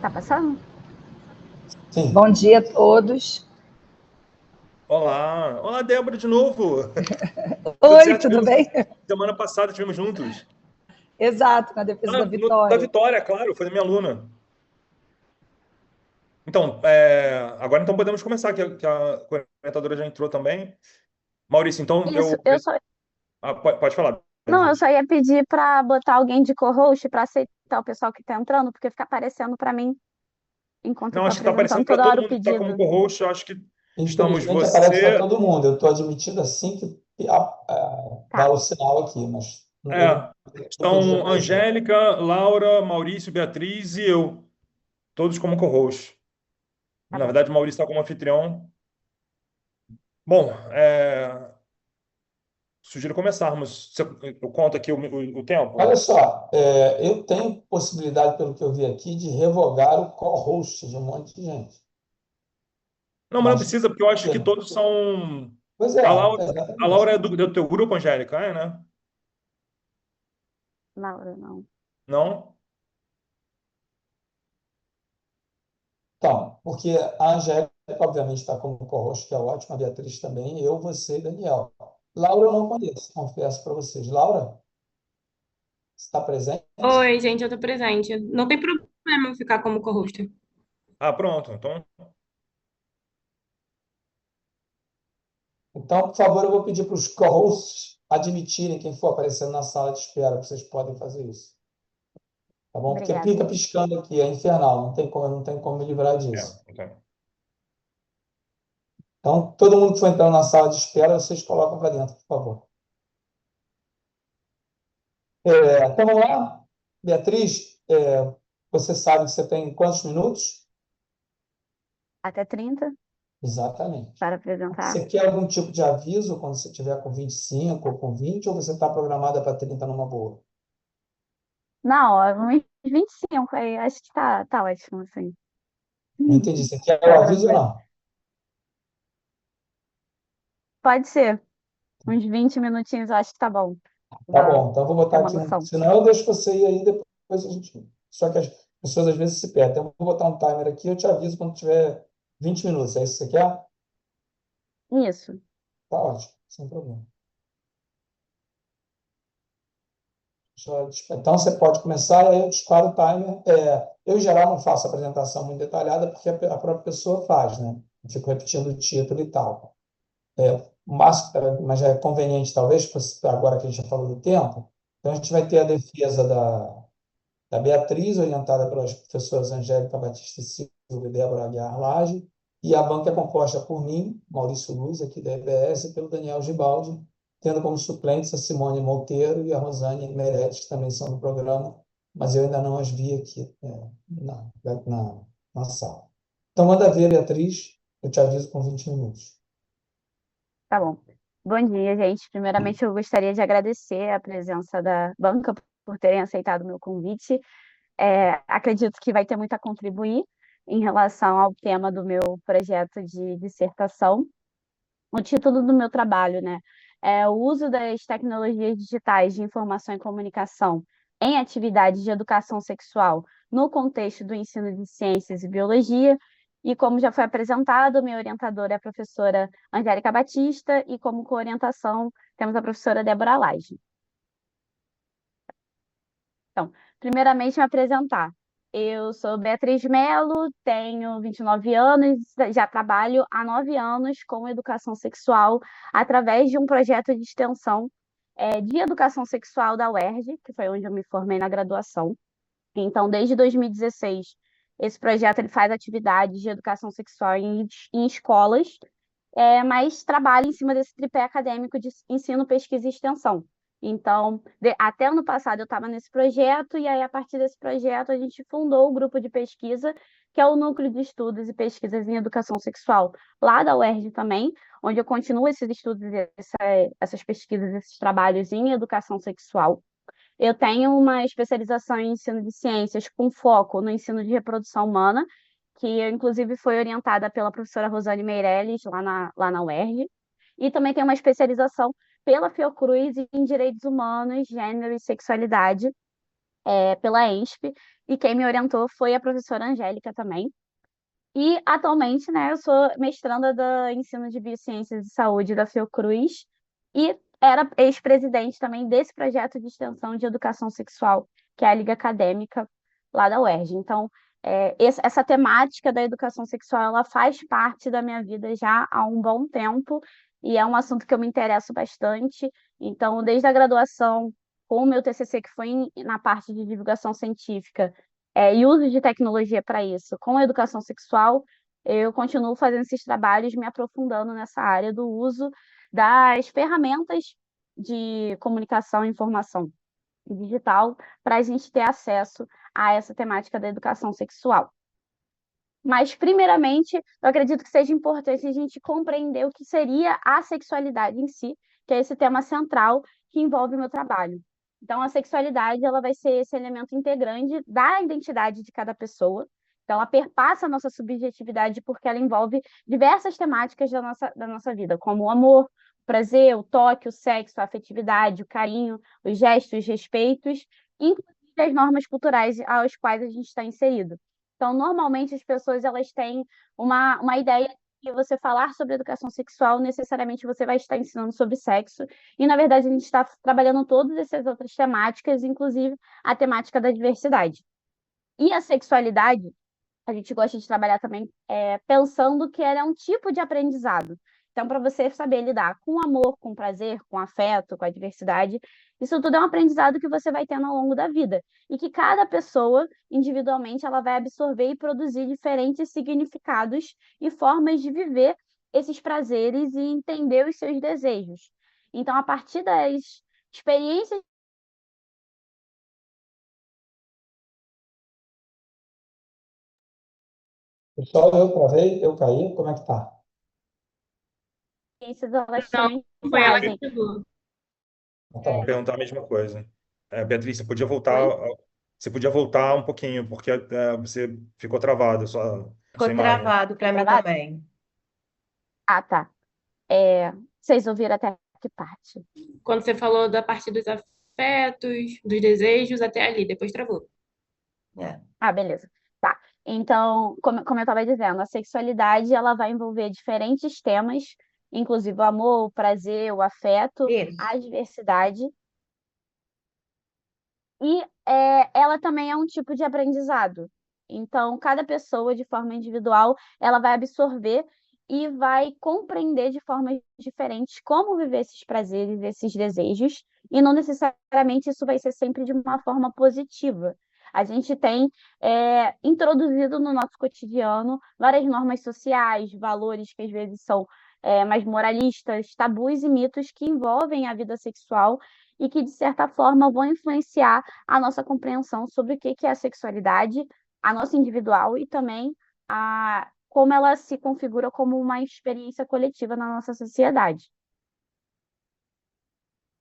Tá passando? Sim. Bom dia a todos. Olá, olá Débora de novo. Tudo Oi, certo? tudo bem? Semana passada estivemos juntos. Exato, na defesa da Da Vitória. Vitória, claro, foi da minha aluna. Então, agora então podemos começar, que a orientadora já entrou também. Maurício, então Isso, eu só. pode falar. Não, eu só ia pedir para botar alguém de co-host para aceitar o pessoal que tá entrando, porque fica aparecendo para mim enquanto eu Não, tô acho que está apresentando aparecendo para toda todo hora o mundo que está como pedido. co-host. Eu acho que estamos Infelizmente aparece para você. todo mundo. Eu estou admitido assim que dá Tá, o sinal aqui, mas eu não É, não podia estão aparecer. Angélica, Laura, Maurício, Beatriz e eu, todos como co-host. tá Na bom. verdade, o Maurício está como anfitrião. Bom, sugiro começarmos. Eu conto aqui o Olha tempo. só, eu tenho possibilidade, pelo que eu vi aqui, de revogar o co-host de um monte de gente. Não, mas não Mas, precisa, porque eu acho que todos são. pois é, A Laura, a exatamente. Laura é do teu grupo, Angélica, né? Laura, não. Não? Então, porque a Angélica, obviamente, está como co-host, que é ótimo, a Beatriz também, eu, você e Daniel. Laura eu não conheço, confesso para vocês. Laura, está presente? Oi, gente, eu tô presente. Não tem problema eu ficar como co-host. Ah, pronto. Então, Então, por favor, eu vou pedir para os co-hosts admitirem quem for aparecendo na sala de espera, vocês podem fazer isso, tá bom? Porque Obrigada. fica piscando aqui, é infernal, não tem como me livrar disso. ok. Então, todo mundo que for entrando na sala de espera, vocês colocam para dentro, por favor. Então, vamos lá? Beatriz, você sabe que você tem quantos minutos? Até 30 Exatamente. para apresentar. Você quer algum tipo de aviso quando você estiver com 25 ou com 20, ou você está programada para 30 numa boa? Não, uns 25, aí acho que tá ótimo, assim. Não entendi. Você quer o Tá aviso ou tranquilo. não? Pode ser. Uns 20 minutinhos, eu acho que tá bom. Tá Dá bom, então eu vou ter botar uma aqui noção. senão eu deixo você ir aí depois a gente. Só que as pessoas às vezes se perdem. Então eu vou botar um timer aqui, eu te aviso quando tiver 20 minutos. É isso que você quer? Isso. Tá ótimo, sem problema. Então você pode começar e aí eu disparo o timer. Eu, em geral, não faço apresentação muito detalhada porque a própria pessoa faz, né? Eu fico repetindo o título e tal. Mas já é conveniente, talvez, agora que a gente já falou do tempo. Então a gente vai ter a defesa da Beatriz, orientada pelas professoras Angélica Batista e Silva e Débora Aguiar Lage, e a banca é composta por mim, Maurício Luz, aqui da EBS, e pelo Daniel Gibaldi, tendo como suplentes a Simone Monteiro e a Rosane Meirelles, que também são do programa, mas eu ainda não as vi aqui na sala. Então, manda ver, Beatriz, eu te aviso com 20 minutos. Tá bom. Bom dia, gente. Primeiramente, eu gostaria de agradecer a presença da banca por terem aceitado o meu convite. Acredito que vai ter muito a contribuir em relação ao tema do meu projeto de dissertação. O título do meu trabalho, né, é o uso das tecnologias digitais de informação e comunicação em atividades de educação sexual no contexto do ensino de ciências e biologia. E como já foi apresentado, minha orientadora é a professora Angélica Batista e como coorientação temos a professora Débora Lage. Então, primeiramente, me apresentar. Eu sou Beatriz Mello, tenho 29 anos, já trabalho há 9 anos com educação sexual através de um projeto de extensão de educação sexual da UERJ, que foi onde eu me formei na graduação. Então, desde 2016, esse projeto ele faz atividades de educação sexual em escolas, mas trabalha em cima desse tripé acadêmico de ensino, pesquisa e extensão. Então, até ano passado eu estava nesse projeto, e aí, a partir desse projeto, a gente fundou o grupo de pesquisa, que é o Núcleo de Estudos e Pesquisas em Educação Sexual, lá da UERJ também, onde eu continuo esses estudos, essas pesquisas, esses trabalhos em educação sexual. Eu tenho uma especialização em ensino de ciências com foco no ensino de reprodução humana, que inclusive foi orientada pela professora Rosane Meirelles, lá na UERJ. E também tenho uma especialização pela Fiocruz em Direitos Humanos, Gênero e Sexualidade, pela ENSP, e quem me orientou foi a professora Angélica também. E atualmente, né, eu sou mestranda do ensino de Biociências e Saúde da Fiocruz e era ex-presidente também desse projeto de extensão de educação sexual, que é a Liga Acadêmica lá da UERJ. Então, essa temática da educação sexual, ela faz parte da minha vida já há um bom tempo e é um assunto que eu me interesso bastante. Então, desde a graduação, com o meu TCC, que foi na parte de divulgação científica, e uso de tecnologia para isso. Com a educação sexual, eu continuo fazendo esses trabalhos, me aprofundando nessa área do uso das ferramentas de comunicação e informação digital para a gente ter acesso a essa temática da educação sexual. Mas, primeiramente, eu acredito que seja importante a gente compreender o que seria a sexualidade em si, que é esse tema central que envolve o meu trabalho. Então, a sexualidade ela vai ser esse elemento integrante da identidade de cada pessoa. Então, ela perpassa a nossa subjetividade porque ela envolve diversas temáticas da nossa vida, como o amor, o prazer, o toque, o sexo, a afetividade, o carinho, os gestos, os respeitos, inclusive as normas culturais aos quais a gente está inserido. Então, normalmente as pessoas elas têm uma ideia que você falar sobre educação sexual, necessariamente você vai estar ensinando sobre sexo, e na verdade a gente está trabalhando todas essas outras temáticas, inclusive a temática da diversidade. E a sexualidade, a gente gosta de trabalhar também pensando que ela é um tipo de aprendizado. Então, para você saber lidar com amor, com prazer, com afeto, com a diversidade, isso tudo é um aprendizado que você vai tendo ao longo da vida. E que cada pessoa, individualmente, ela vai absorver e produzir diferentes significados e formas de viver esses prazeres e entender os seus desejos. Então, a partir das experiências Pessoal, eu travei, eu caí, como é que tá? elas Não, também foi ela que trazem. chegou. Ah, tá bom. Perguntar a mesma coisa. Beatriz, Oi? você podia voltar um pouquinho, porque você ficou travado, sua Ficou imagem. travado para mim Gravado? também. Ah, tá. Vocês ouviram até que parte? Quando você falou da parte dos afetos, dos desejos, até ali, depois travou. É. Ah, beleza. Tá. Então, como eu estava dizendo, a sexualidade ela vai envolver diferentes temas, inclusive o amor, o prazer, o afeto, Isso. a diversidade. E ela também é um tipo de aprendizado. Então, cada pessoa, de forma individual, ela vai absorver e vai compreender de formas diferentes como viver esses prazeres, esses desejos, e não necessariamente isso vai ser sempre de uma forma positiva. A gente tem introduzido no nosso cotidiano várias normas sociais, valores que às vezes são mais moralistas, tabus e mitos que envolvem a vida sexual e que, de certa forma, vão influenciar a nossa compreensão sobre o que é a sexualidade, a nossa individual e também como ela se configura como uma experiência coletiva na nossa sociedade.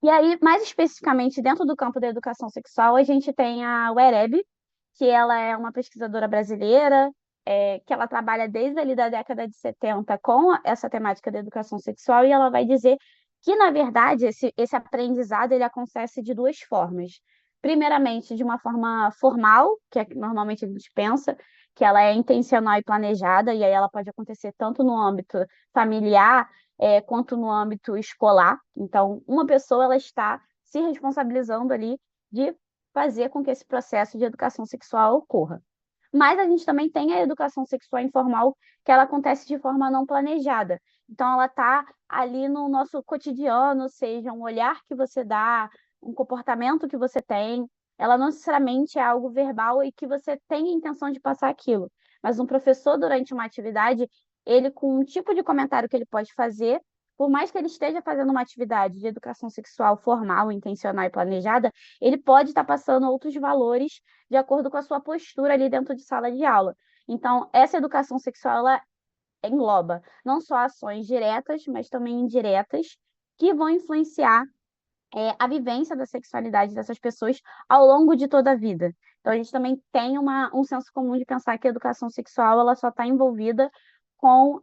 E aí, mais especificamente, dentro do campo da educação sexual, a gente tem a Wereb, que ela é uma pesquisadora brasileira, que ela trabalha desde ali da década de 70 com essa temática da educação sexual, e ela vai dizer que, na verdade, esse aprendizado ele acontece de duas formas. Primeiramente, de uma forma formal, que é que normalmente a gente pensa, que ela é intencional e planejada, e aí ela pode acontecer tanto no âmbito familiar, quanto no âmbito escolar. Então, uma pessoa ela está se responsabilizando ali de fazer com que esse processo de educação sexual ocorra. Mas a gente também tem a educação sexual informal, que ela acontece de forma não planejada. Então, ela está ali no nosso cotidiano, seja um olhar que você dá, um comportamento que você tem. Ela não necessariamente é algo verbal e que você tem a intenção de passar aquilo. Mas um professor, durante uma atividade, ele, com um tipo de comentário que ele pode fazer, por mais que ele esteja fazendo uma atividade de educação sexual formal, intencional e planejada, ele pode estar passando outros valores de acordo com a sua postura ali dentro de sala de aula. Então, essa educação sexual, ela engloba não só ações diretas, mas também indiretas, que vão influenciar a vivência da sexualidade dessas pessoas ao longo de toda a vida. Então, a gente também tem um senso comum de pensar que a educação sexual ela só está envolvida com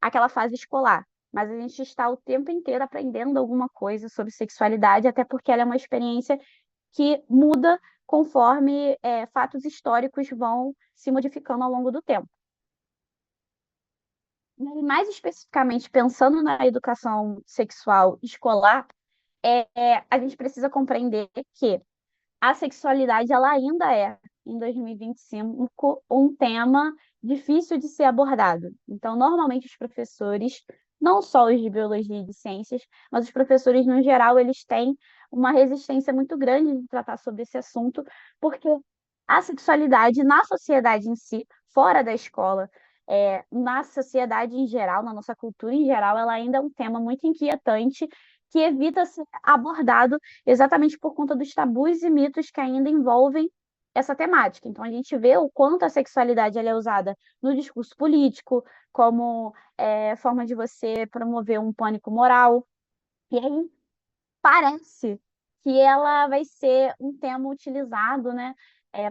aquela fase escolar. Mas a gente está o tempo inteiro aprendendo alguma coisa sobre sexualidade, até porque ela é uma experiência que muda conforme fatos históricos vão se modificando ao longo do tempo. E mais especificamente, pensando na educação sexual escolar, a gente precisa compreender que a sexualidade ela ainda é, em 2025, um tema difícil de ser abordado. Então, normalmente os professores, não só os de biologia e de ciências, mas os professores no geral, eles têm uma resistência muito grande de tratar sobre esse assunto, porque a sexualidade na sociedade em si, fora da escola, na sociedade em geral, na nossa cultura em geral, ela ainda é um tema muito inquietante que evita ser abordado exatamente por conta dos tabus e mitos que ainda envolvem essa temática. Então, a gente vê o quanto a sexualidade ela é usada no discurso político, como forma de você promover um pânico moral. E aí parece que ela vai ser um tema utilizado, né,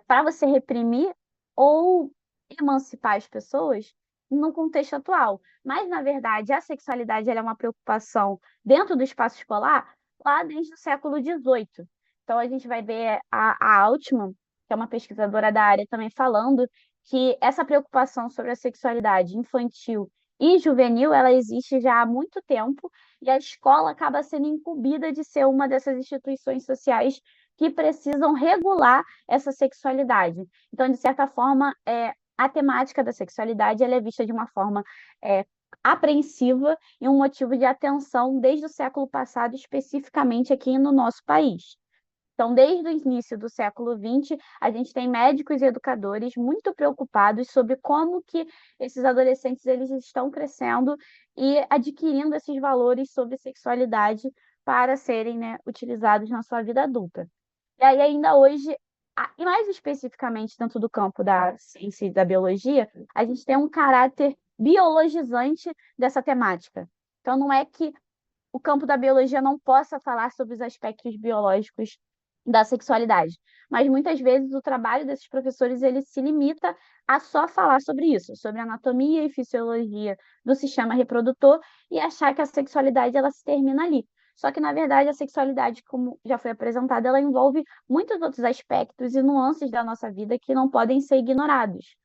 para você reprimir ou emancipar as pessoas no contexto atual. Mas, na verdade, a sexualidade ela é uma preocupação dentro do espaço escolar lá desde o século XVIII. Então, a gente vai ver a Altman, que é uma pesquisadora da área, também falando que essa preocupação sobre a sexualidade infantil e juvenil, ela existe já há muito tempo, e a escola acaba sendo incumbida de ser uma dessas instituições sociais que precisam regular essa sexualidade. Então, de certa forma, a temática da sexualidade ela é vista de uma forma apreensiva e um motivo de atenção desde o século passado, especificamente aqui no nosso país. Então, desde o início do século XX, a gente tem médicos e educadores muito preocupados sobre como que esses adolescentes eles estão crescendo e adquirindo esses valores sobre sexualidade para serem, né, utilizados na sua vida adulta. E aí, ainda hoje, e mais especificamente dentro do campo da ciência e da biologia, a gente tem um caráter biologizante dessa temática. Então, não é que o campo da biologia não possa falar sobre os aspectos biológicos da sexualidade, mas muitas vezes o trabalho desses professores ele se limita a só falar sobre isso, sobre anatomia e fisiologia do sistema reprodutor e achar que a sexualidade ela se termina ali. Só que, na verdade, a sexualidade, como já foi apresentada, ela envolve muitos outros aspectos e nuances da nossa vida que não podem ser ignorados.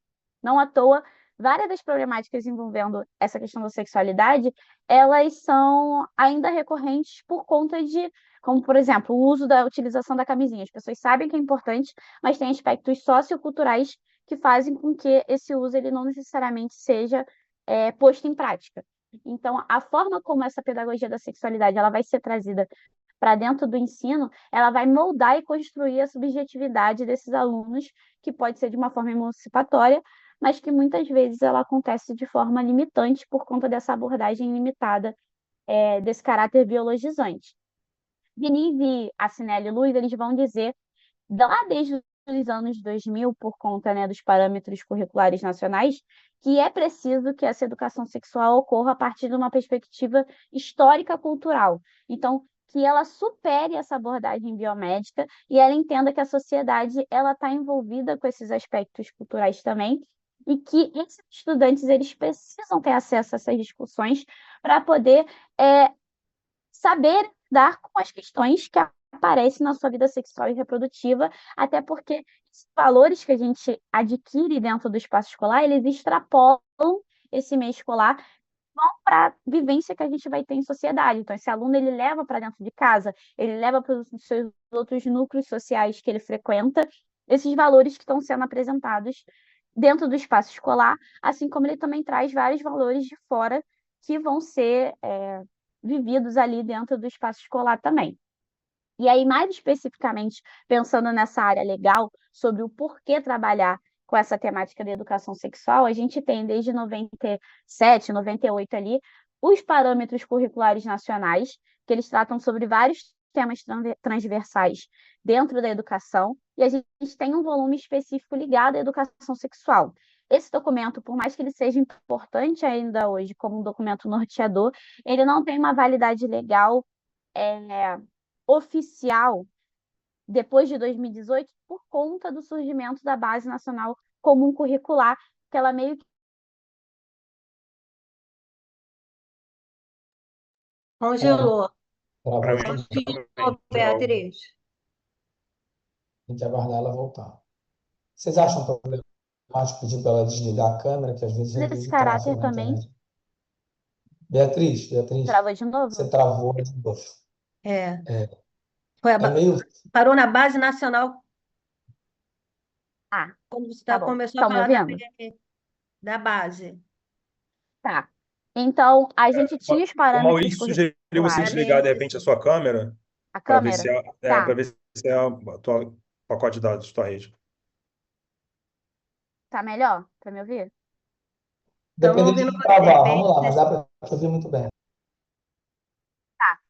Não à toa, várias das problemáticas envolvendo essa questão da sexualidade, elas são ainda recorrentes por conta de, como por exemplo, o uso da utilização da camisinha. As pessoas sabem que é importante, mas tem aspectos socioculturais que fazem com que esse uso ele não necessariamente seja posto em prática. Então, a forma como essa pedagogia da sexualidade ela vai ser trazida para dentro do ensino, ela vai moldar e construir a subjetividade desses alunos, que pode ser de uma forma emancipatória, mas que muitas vezes ela acontece de forma limitante por conta dessa abordagem limitada, desse caráter biologizante. Diniz e Assinelli Luz, eles vão dizer, lá desde os anos 2000, por conta, né, dos parâmetros curriculares nacionais, que é preciso que essa educação sexual ocorra a partir de uma perspectiva histórica cultural. Então, que ela supere essa abordagem biomédica e ela entenda que a sociedade ela está envolvida com esses aspectos culturais também e que esses estudantes eles precisam ter acesso a essas discussões para poder saber dar com as questões que aparecem na sua vida sexual e reprodutiva, até porque os valores que a gente adquire dentro do espaço escolar, eles extrapolam esse meio escolar, vão para a vivência que a gente vai ter em sociedade. Então, esse aluno, ele leva para dentro de casa, ele leva para os seus outros núcleos sociais que ele frequenta, esses valores que estão sendo apresentados dentro do espaço escolar, assim como ele também traz vários valores de fora que vão ser vividos ali dentro do espaço escolar também. E aí, mais especificamente, pensando nessa área legal, sobre o porquê trabalhar com essa temática de educação sexual, a gente tem desde 97, 98 ali, os parâmetros curriculares nacionais, que eles tratam sobre vários temas transversais dentro da educação, e a gente tem um volume específico ligado à educação sexual. Esse documento, por mais que ele seja importante ainda hoje como um documento norteador, ele não tem uma validade legal oficial depois de 2018 por conta do surgimento da Base Nacional Comum Curricular, que ela meio que É, Congelou. travou Para de mim novo. Congelou, também. Beatriz. Tem que aguardar ela voltar. Vocês acham problemático pedir para ela desligar a câmera, que às vezes Desse reduz o tráfego caráter na também, internet? Beatriz, travou de novo? você travou de novo. É, É, foi é meio. parou na base nacional Ah, quando você tá bom. começou a Estão me falar ouvindo? da base. Tá. Então, a gente tinha os O parâmetros Maurício sugeriu você Da curriculares. desligar, de repente, a BNCC. sua câmera A para ver se câmera? para Tá, ver se é a tua pacote de dados, tua rede. tá melhor? Pra me ouvir? Estamos Dependendo ouvindo de você, de travar, vamos repente. lá, mas dá para ouvir muito bem. Tá.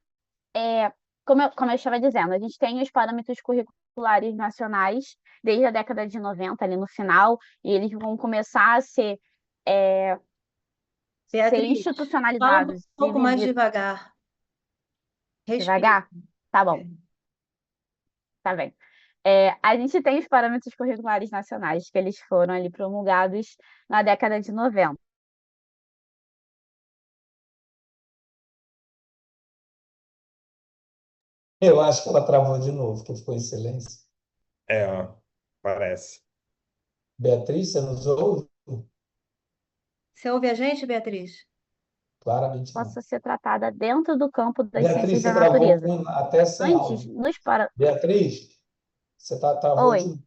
Como eu estava dizendo, a gente tem os parâmetros curriculares nacionais desde a década de 90, ali no final, e eles vão começar a ser Beatriz, fala um institucionalizados e pouco mais vividos devagar. Respira. devagar. Tá bom, tá bem. A gente tem os parâmetros curriculares nacionais, que eles foram ali promulgados na década de 90. Eu acho que ela travou de novo, que ficou em silêncio. É, parece. Beatriz, você nos ouve? Você ouve a gente, Beatriz? Claramente não. Possa ser tratada dentro do campo das Beatriz, ciências você da travou natureza. até sem Antes, áudio. nos para... Beatriz, você travou Oi, de.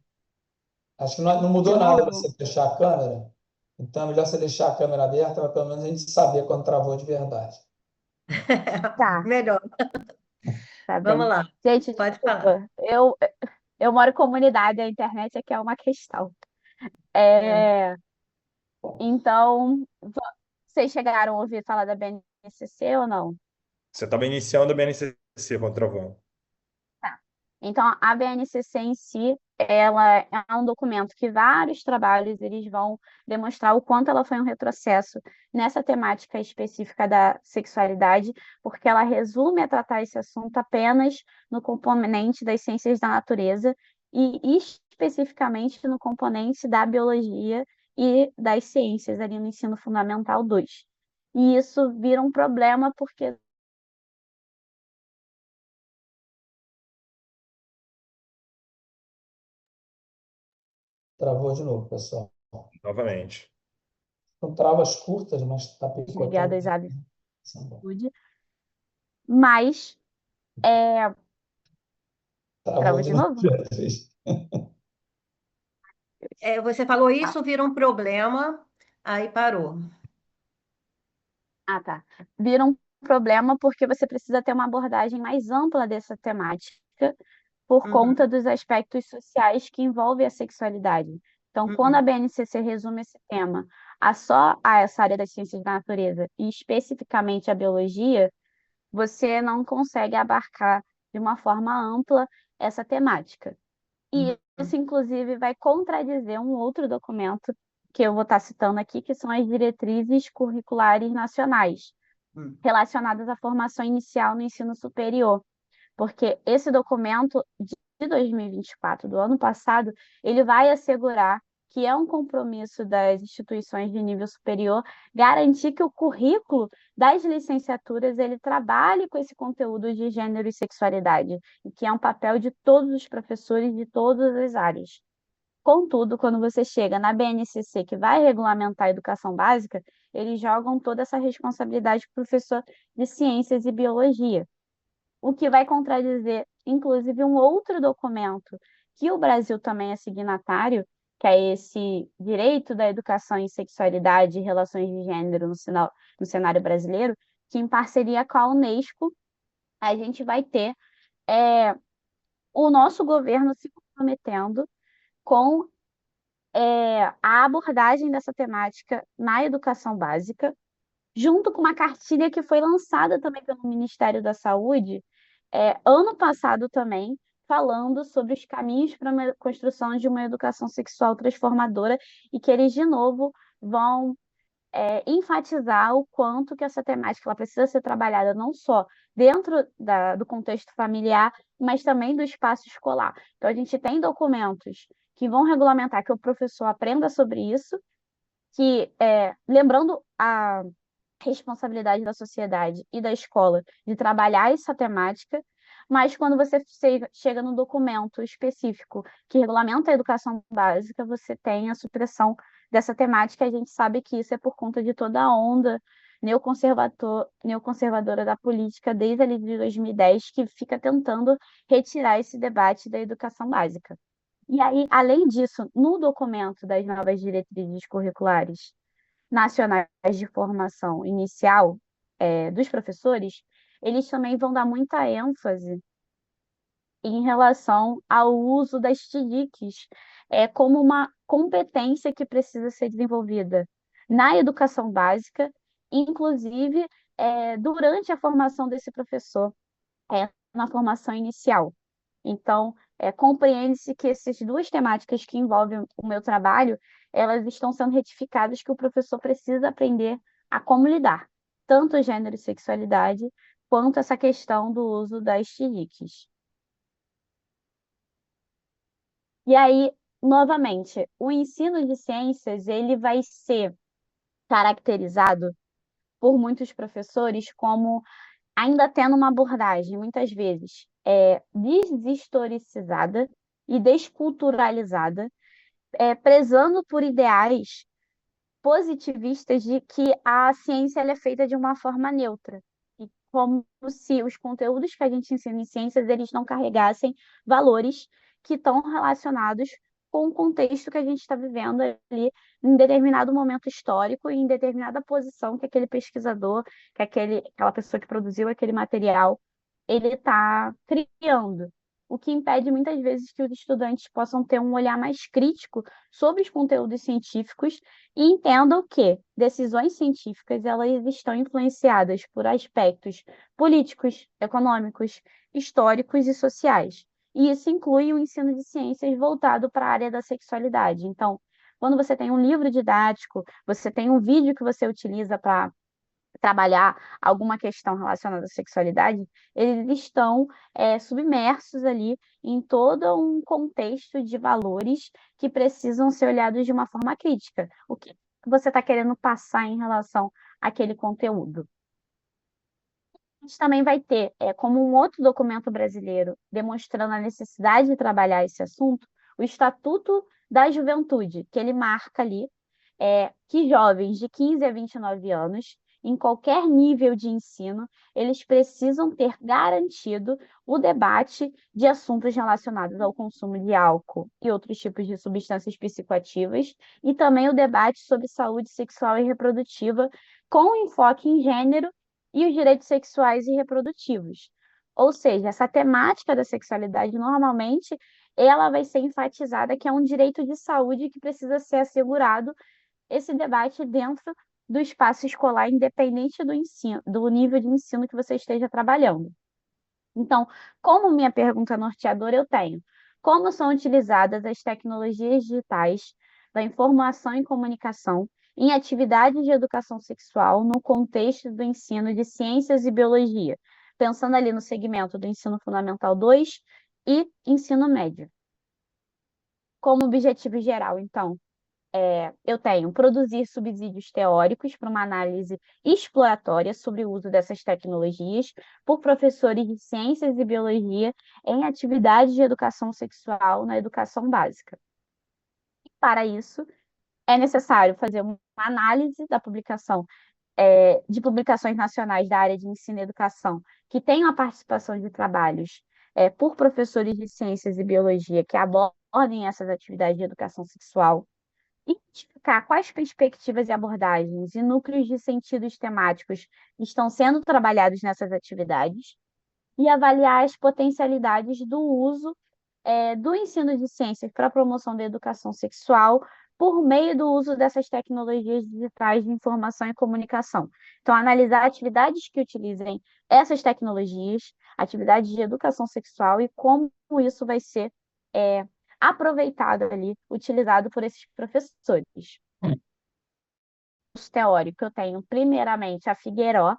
Acho que não de mudou nada novo? você fechar a câmera. Então é melhor você deixar a câmera aberta, para pelo menos a gente saber quando travou de verdade. Tá, Melhor. tá Vamos bem. lá. Gente, Pode falar. desculpa. Eu moro em comunidade, a internet aqui é uma questão. É. É, então, vocês chegaram a ouvir falar da BNCC ou não? Você estava iniciando a BNCC quando travou. Tá. Então, a BNCC em si, ela é um documento que vários trabalhos eles vão demonstrar o quanto ela foi um retrocesso nessa temática específica da sexualidade, porque ela resume a tratar esse assunto apenas no componente das ciências da natureza e especificamente no componente da biologia e das ciências ali no ensino fundamental 2. E isso vira um problema porque Travou de novo, pessoal. Novamente. São travas curtas, mas está picotando. ligadas à saúde, mas Travou travou de de novo, novo? Beatriz. Você falou Ah, isso, vira um problema, aí parou. tá. Vira um problema porque você precisa ter uma abordagem mais ampla dessa temática por conta Uhum, dos aspectos sociais que envolvem a sexualidade. Então, quando a uhum. BNCC resume esse tema a essa área das ciências da natureza e especificamente a biologia, você não consegue abarcar de uma forma ampla essa temática. E Uhum. isso, inclusive, vai contradizer um outro documento que eu vou estar citando aqui, que são as diretrizes curriculares nacionais, Uhum. relacionadas à formação inicial no ensino superior. Porque esse documento de 2024, do ano passado, ele vai assegurar que é um compromisso das instituições de nível superior garantir que o currículo das licenciaturas ele trabalhe com esse conteúdo de gênero e sexualidade, e que é um papel de todos os professores de todas as áreas. Contudo, quando você chega na BNCC, que vai regulamentar a educação básica, eles jogam toda essa responsabilidade para o professor de ciências e biologia, o que vai contradizer, inclusive, um outro documento que o Brasil também é signatário, que é esse Direito da Educação em Sexualidade e Relações de Gênero no cenário brasileiro, que em parceria com a Unesco, a gente vai ter o nosso governo se comprometendo com a abordagem dessa temática na educação básica, junto com uma cartilha que foi lançada também pelo Ministério da Saúde, ano passado também, falando sobre os caminhos para a construção de uma educação sexual transformadora e que eles, de novo, vão enfatizar o quanto que essa temática ela precisa ser trabalhada não só dentro do contexto familiar, mas também do espaço escolar. Então, a gente tem documentos que vão regulamentar que o professor aprenda sobre isso, que, lembrando a responsabilidade da sociedade e da escola de trabalhar essa temática, mas quando você chega no documento específico que regulamenta a educação básica, você tem a supressão dessa temática. A gente sabe que isso é por conta de toda a onda neoconservadora da política desde ali de 2010, que fica tentando retirar esse debate da educação básica. E aí, além disso, no documento das novas diretrizes curriculares nacionais de formação inicial, dos professores, eles também vão dar muita ênfase em relação ao uso das TICs, como uma competência que precisa ser desenvolvida na educação básica, inclusive durante a formação desse professor, na formação inicial. Então, compreende-se que essas duas temáticas que envolvem o meu trabalho, elas estão sendo retificadas, que o professor precisa aprender a como lidar, tanto gênero e sexualidade, quanto essa questão do uso das TICs. E aí, novamente, o ensino de ciências, ele vai ser caracterizado por muitos professores como ainda tendo uma abordagem, muitas vezes, deshistoricizada e desculturalizada, prezando por ideais positivistas de que a ciência ela é feita de uma forma neutra. E como se os conteúdos que a gente ensina em ciências, eles não carregassem valores que estão relacionados com o contexto que a gente está vivendo ali em determinado momento histórico e em determinada posição que aquele pesquisador, que aquela pessoa que produziu aquele material, ele está criando. O que impede muitas vezes que os estudantes possam ter um olhar mais crítico sobre os conteúdos científicos e entendam que decisões científicas elas estão influenciadas por aspectos políticos, econômicos, históricos e sociais. E isso inclui o ensino de ciências voltado para a área da sexualidade. Então, quando você tem um livro didático, você tem um vídeo que você utiliza para trabalhar alguma questão relacionada à sexualidade, eles estão submersos ali em todo um contexto de valores que precisam ser olhados de uma forma crítica. O que você está querendo passar em relação àquele conteúdo? A gente também vai ter, como um outro documento brasileiro demonstrando a necessidade de trabalhar esse assunto, o Estatuto da Juventude, que ele marca ali que jovens de 15 a 29 anos, em qualquer nível de ensino, eles precisam ter garantido o debate de assuntos relacionados ao consumo de álcool e outros tipos de substâncias psicoativas, e também o debate sobre saúde sexual e reprodutiva, com enfoque em gênero e os direitos sexuais e reprodutivos. Ou seja, essa temática da sexualidade, normalmente, ela vai ser enfatizada que é um direito de saúde que precisa ser assegurado esse debate dentro do espaço escolar, independente do ensino, do nível de ensino que você esteja trabalhando. Então, como minha pergunta norteadora, eu tenho: como são utilizadas as tecnologias digitais da informação e comunicação em atividades de educação sexual no contexto do ensino de ciências e biologia, pensando ali no segmento do ensino fundamental 2 e ensino médio? Como objetivo geral, então, eu tenho produzir subsídios teóricos para uma análise exploratória sobre o uso dessas tecnologias por professores de ciências e biologia em atividades de educação sexual na educação básica. Para isso, é necessário fazer uma análise da publicação de publicações nacionais da área de ensino e educação que tenham a participação de trabalhos por professores de ciências e biologia que abordem essas atividades de educação sexual, identificar quais perspectivas e abordagens e núcleos de sentidos temáticos estão sendo trabalhados nessas atividades e avaliar as potencialidades do uso do ensino de ciências para a promoção da educação sexual por meio do uso dessas tecnologias digitais de informação e comunicação. Então, analisar atividades que utilizem essas tecnologias, atividades de educação sexual e como isso vai ser aproveitado ali, utilizado por esses professores. Teórico, eu tenho primeiramente a Figueiró.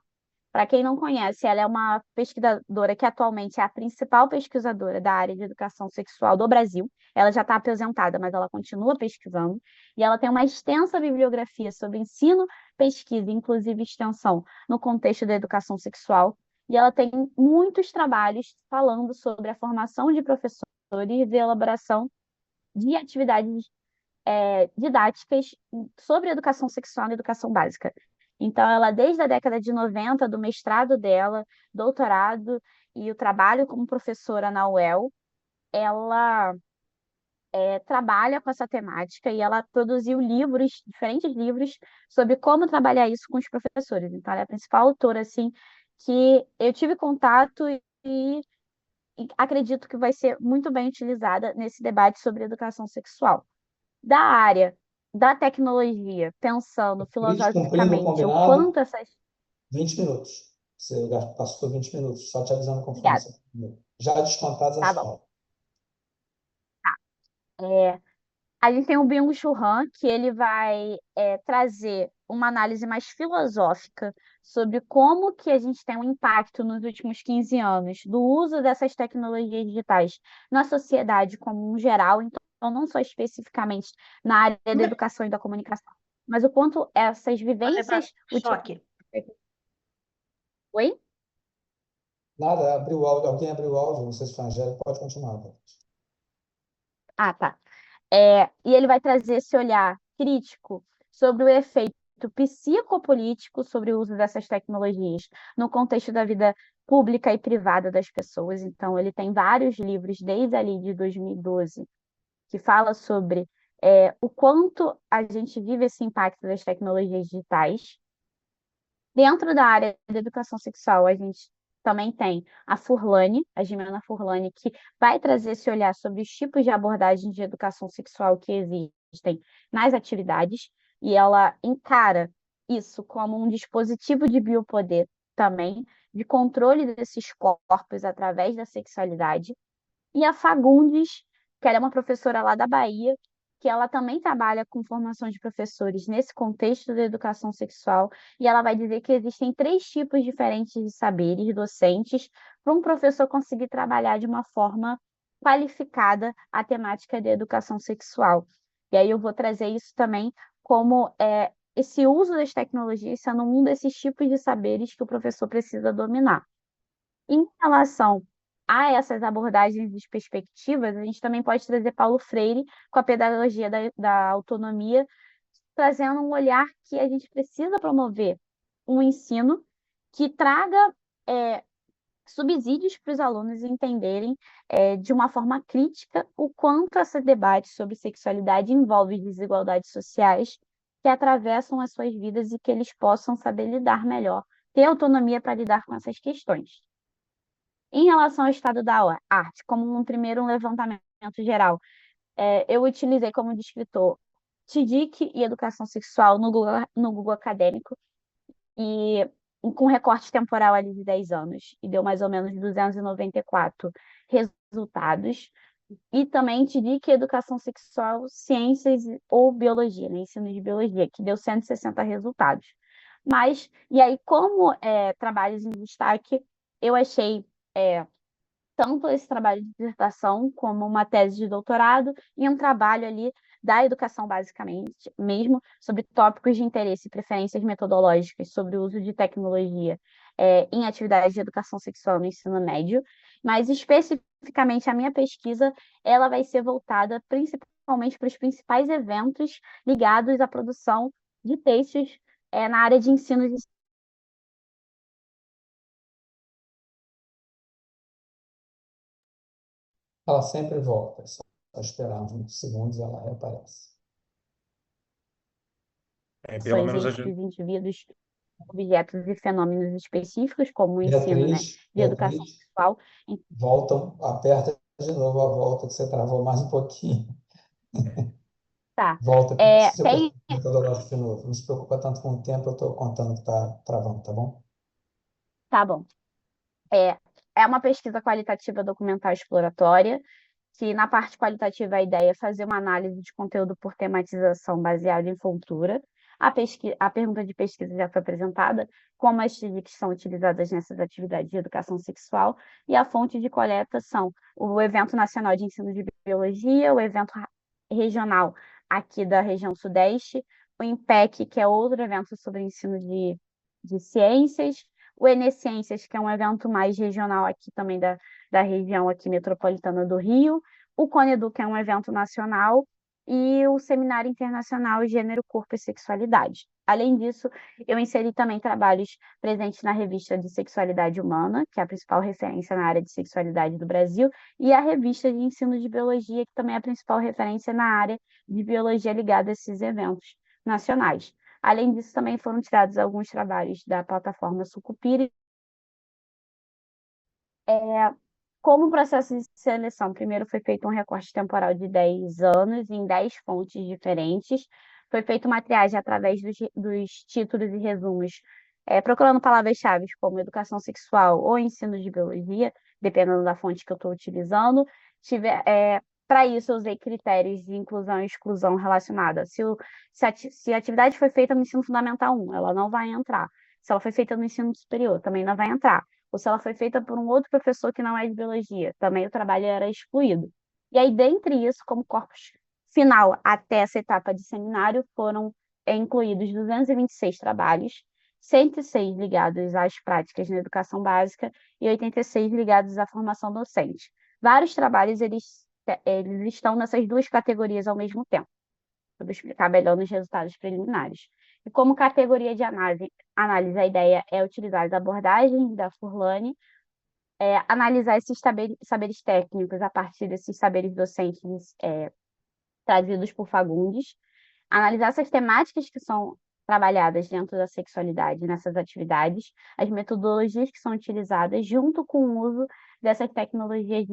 Para quem não conhece, ela é uma pesquisadora que atualmente é a principal pesquisadora da área de educação sexual do Brasil. Ela já está aposentada, mas ela continua pesquisando. E ela tem uma extensa bibliografia sobre ensino, pesquisa, inclusive extensão, no contexto da educação sexual. e ela tem muitos trabalhos falando sobre a formação de professores e elaboração de atividades didáticas sobre educação sexual e educação básica. Então, ela, desde a década de 90, do mestrado dela, doutorado e o trabalho como professora na UEL, ela trabalha com essa temática e ela produziu livros, diferentes livros, sobre como trabalhar isso com os professores. Então, ela é a principal autora, assim, que eu tive contato e acredito que vai ser muito bem utilizada nesse debate sobre educação sexual. Da área da tecnologia, pensando Cris, cumprindo o filosoficamente o combinado, quanto essas. 20 minutos. Você já passou 20 minutos, só te avisando conforme Obrigada, você terminou. Já descontadas tá as bom. faltas. É, a gente tem o Byung-Chul Han, que ele vai trazer uma análise mais filosófica sobre como que a gente tem um impacto nos últimos 15 anos do uso dessas tecnologias digitais na sociedade como um geral, então não só especificamente na área da educação e da comunicação, mas o quanto essas Pode levar vivências choque. Oi? Nada, abriu o áudio, alguém abriu o áudio, você é estrangeiro, pode continuar. Ah, tá. E ele vai trazer esse olhar crítico sobre o efeito psicopolítico sobre o uso dessas tecnologias no contexto da vida pública e privada das pessoas. Então, ele tem vários livros, desde ali de 2012, que fala sobre o quanto a gente vive esse impacto das tecnologias digitais. Dentro da área da educação sexual, a gente também tem a Furlane, a Jimena Furlane, que vai trazer esse olhar sobre os tipos de abordagens de educação sexual que existem nas atividades, e ela encara isso como um dispositivo de biopoder também, de controle desses corpos através da sexualidade. E a Fagundes, que ela é uma professora lá da Bahia, que ela também trabalha com formação de professores nesse contexto da educação sexual, e ela vai dizer que existem 3 tipos diferentes de saberes docentes para um professor conseguir trabalhar de uma forma qualificada a temática de educação sexual. E aí eu vou trazer isso também como esse uso das tecnologias sendo um desses tipos de saberes que o professor precisa dominar. Em relação a essas abordagens e perspectivas, a gente também pode trazer Paulo Freire com a pedagogia da autonomia, trazendo um olhar que a gente precisa promover um ensino que traga subsídios para os alunos entenderem de uma forma crítica o quanto esse debate sobre sexualidade envolve desigualdades sociais que atravessam as suas vidas e que eles possam saber lidar melhor, ter autonomia para lidar com essas questões. Em relação ao estado da arte, como um primeiro levantamento geral, eu utilizei como descritor TDIC e educação sexual no Google Acadêmico, e com recorte temporal ali de 10 anos, e deu mais ou menos 294 resultados. E também TDIC e educação sexual, ciências ou biologia, né? Ensino de biologia, que deu 160 resultados. E aí, como trabalhos em destaque, eu achei tanto esse trabalho de dissertação como uma tese de doutorado e um trabalho ali da educação, basicamente, mesmo, sobre tópicos de interesse e preferências metodológicas sobre o uso de tecnologia em atividades de educação sexual no ensino médio, mas especificamente a minha pesquisa, ela vai ser voltada principalmente para os principais eventos ligados à produção de textos na área de ensino de. Ela sempre volta, só esperar uns segundos ela reaparece. Pelo Ações menos a entre gente. os indivíduos, objetos e fenômenos específicos, como o ensino, né, Beatriz, de educação Beatriz, sexual. voltam, aperta de novo a volta que você travou mais um pouquinho. Tá. Volta para o seu Tem. perfil metodológico de novo. Não se preocupa tanto com o tempo, eu estou contando que está travando, tá bom? Tá bom. É, é uma pesquisa qualitativa documental exploratória, que na parte qualitativa a ideia é fazer uma análise de conteúdo por tematização baseada em cultura. A pergunta de pesquisa já foi apresentada, como as TICs são utilizadas nessas atividades de educação sexual, e a fonte de coleta são o Evento Nacional de Ensino de Biologia, o evento regional aqui da região Sudeste, o IMPEC, que é outro evento sobre ensino de ciências, o Enesciências, que é um evento mais regional aqui também da região aqui metropolitana do Rio, o Conedu, que é um evento nacional, e o Seminário Internacional Gênero, Corpo e Sexualidade. Além disso, eu inseri também trabalhos presentes na revista de Sexualidade Humana, que é a principal referência na área de sexualidade do Brasil, e a revista de ensino de biologia, que também é a principal referência na área de biologia ligada a esses eventos nacionais. Além disso, também foram tirados alguns trabalhos da plataforma Sucupira. Como processo de seleção, primeiro foi feito um recorte temporal de 10 anos em 10 fontes diferentes. Foi feita uma triagem através dos títulos e resumos, procurando palavras-chave como educação sexual ou ensino de biologia, dependendo da fonte que eu estou utilizando. Para isso, eu usei critérios de inclusão e exclusão relacionada. Se a atividade foi feita no ensino fundamental 1, ela não vai entrar. Se ela foi feita no ensino superior, também não vai entrar. Ou se ela foi feita por um outro professor que não é de biologia, também o trabalho era excluído. E aí, dentre isso, como corpus final até essa etapa de seminário, foram incluídos 226 trabalhos, 106 ligados às práticas na educação básica e 86 ligados à formação docente. Vários trabalhos, eles estão nessas duas categorias ao mesmo tempo. Eu vou explicar melhor nos resultados preliminares. E como categoria de análise, a ideia é utilizar as abordagens da Furlane, analisar esses saberes técnicos a partir desses saberes docentes trazidos por Fagundes, analisar essas temáticas que são trabalhadas dentro da sexualidade nessas atividades, as metodologias que são utilizadas junto com o uso dessas tecnologias.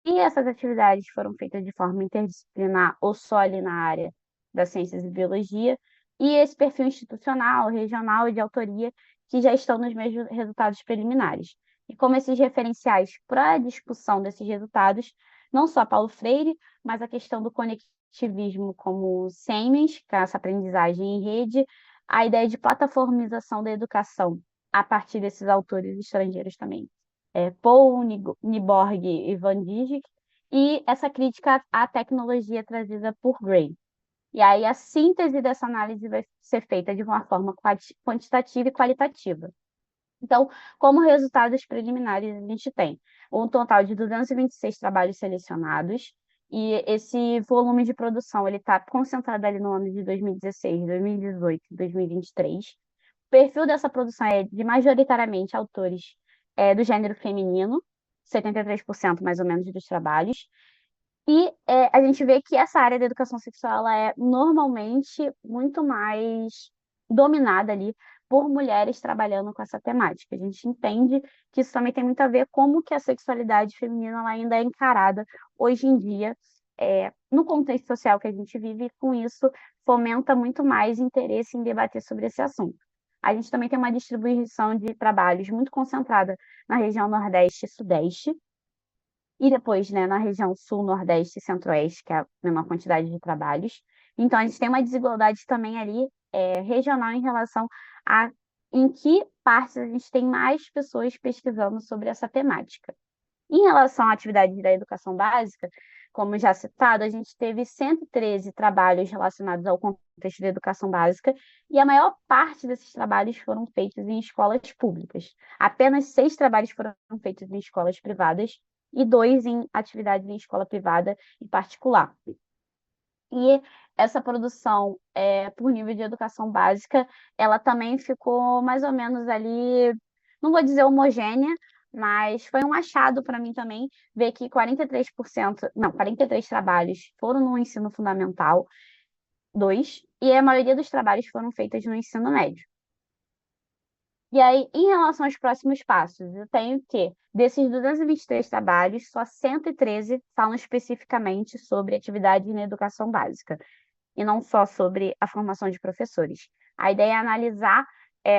E essas atividades foram feitas de forma interdisciplinar ou só ali na área das ciências e biologia, e esse perfil institucional, regional e de autoria que já estão nos meus resultados preliminares. E como esses referenciais para a discussão desses resultados, não só Paulo Freire, mas a questão do conectivismo como Siemens, que é essa aprendizagem em rede, a ideia de plataformização da educação a partir desses autores estrangeiros também. Paul Nyborg e Van Dijk, e essa crítica à tecnologia trazida por Gray. E aí a síntese dessa análise vai ser feita de uma forma quantitativa e qualitativa. Então, como resultados preliminares, a gente tem um total de 226 trabalhos selecionados, e esse volume de produção ele está concentrado ali no ano de 2016, 2018 e 2023. O perfil dessa produção é de majoritariamente autores do gênero feminino, 73% mais ou menos dos trabalhos, e a gente vê que essa área da educação sexual ela é normalmente muito mais dominada ali por mulheres trabalhando com essa temática. A gente entende que isso também tem muito a ver com como que a sexualidade feminina ela ainda é encarada hoje em dia, no contexto social que a gente vive, e com isso fomenta muito mais interesse em debater sobre esse assunto. A gente também tem uma distribuição de trabalhos muito concentrada na região Nordeste e Sudeste, e depois, né, na região Sul, Nordeste e Centro-Oeste, que é a mesma quantidade de trabalhos. Então, a gente tem uma desigualdade também ali regional em relação a em que partes a gente tem mais pessoas pesquisando sobre essa temática. Em relação à atividade da educação básica, como já citado, a gente teve 113 trabalhos relacionados ao contexto da educação básica, e a maior parte desses trabalhos foram feitos em escolas públicas. Apenas 6 trabalhos foram feitos em escolas privadas e 2 em atividades em escola privada e particular. E essa produção, por nível de educação básica, ela também ficou mais ou menos ali, não vou dizer homogênea, mas foi um achado para mim também ver que 43%, não, 43 trabalhos foram no ensino fundamental 2, e a maioria dos trabalhos foram feitos no ensino médio. E aí, em relação aos próximos passos, eu tenho que, desses 223 trabalhos, só 113 falam especificamente sobre atividade na educação básica, e não só sobre a formação de professores. A ideia é analisar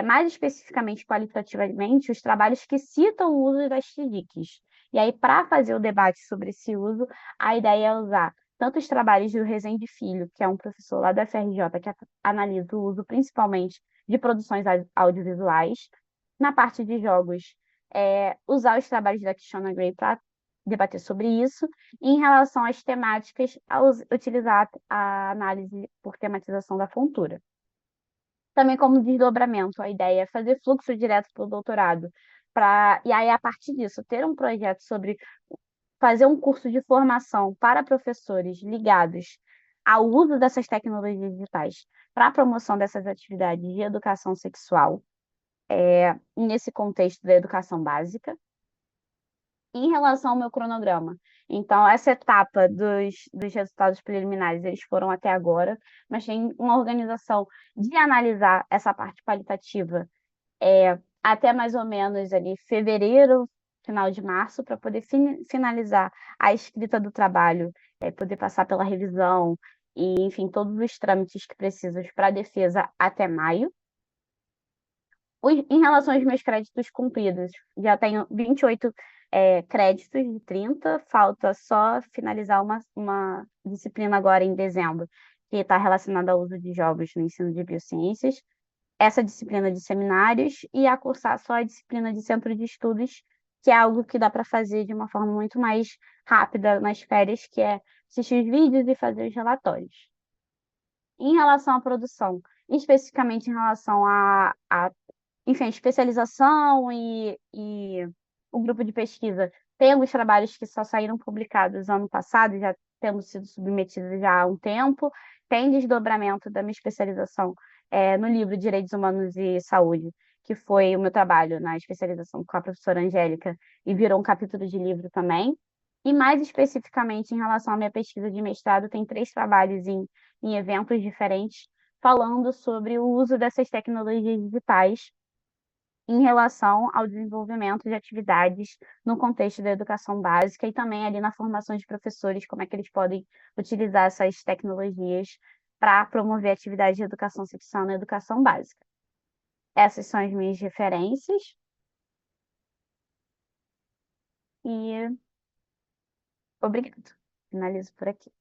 mais especificamente, qualitativamente, os trabalhos que citam o uso das TDICs. E aí, para fazer o debate sobre esse uso, a ideia é usar tanto os trabalhos do Rezende Filho, que é um professor lá da FRJ, que analisa o uso principalmente de produções audiovisuais, na parte de jogos, usar os trabalhos da Kishona Gray para debater sobre isso, e em relação às temáticas, utilizar a análise por tematização da fontura. também como desdobramento. A ideia é fazer fluxo direto para o doutorado. E aí, a partir disso, ter um projeto sobre fazer um curso de formação para professores ligados ao uso dessas tecnologias digitais para a promoção dessas atividades de educação sexual, nesse contexto da educação básica. Em relação ao meu cronograma, então, essa etapa dos resultados preliminares, eles foram até agora, mas tem uma organização de analisar essa parte qualitativa até mais ou menos ali fevereiro, final de março, para poder finalizar a escrita do trabalho, poder passar pela revisão e, enfim, todos os trâmites que precisam para a defesa até maio. Em relação aos meus créditos cumpridos, já tenho 28 créditos de 30, falta só finalizar uma disciplina agora em dezembro, que está relacionada ao uso de jogos no ensino de biociências, essa disciplina de seminários e a cursar só a disciplina de centro de estudos, que é algo que dá para fazer de uma forma muito mais rápida nas férias, que é assistir os vídeos e fazer os relatórios. Em relação à produção, especificamente em relação enfim, especialização e o grupo de pesquisa, tem alguns trabalhos que só saíram publicados ano passado, já tendo sido submetidos já há um tempo, tem desdobramento da minha especialização no livro Direitos Humanos e Saúde, que foi o meu trabalho na especialização com a professora Angélica, e virou um capítulo de livro também. E mais especificamente em relação à minha pesquisa de mestrado, tem 3 trabalhos em eventos diferentes, falando sobre o uso dessas tecnologias digitais em relação ao desenvolvimento de atividades no contexto da educação básica e também ali na formação de professores, como é que eles podem utilizar essas tecnologias para promover atividades de educação sexual na educação básica. Essas são as minhas referências. E obrigado. Finalizo por aqui.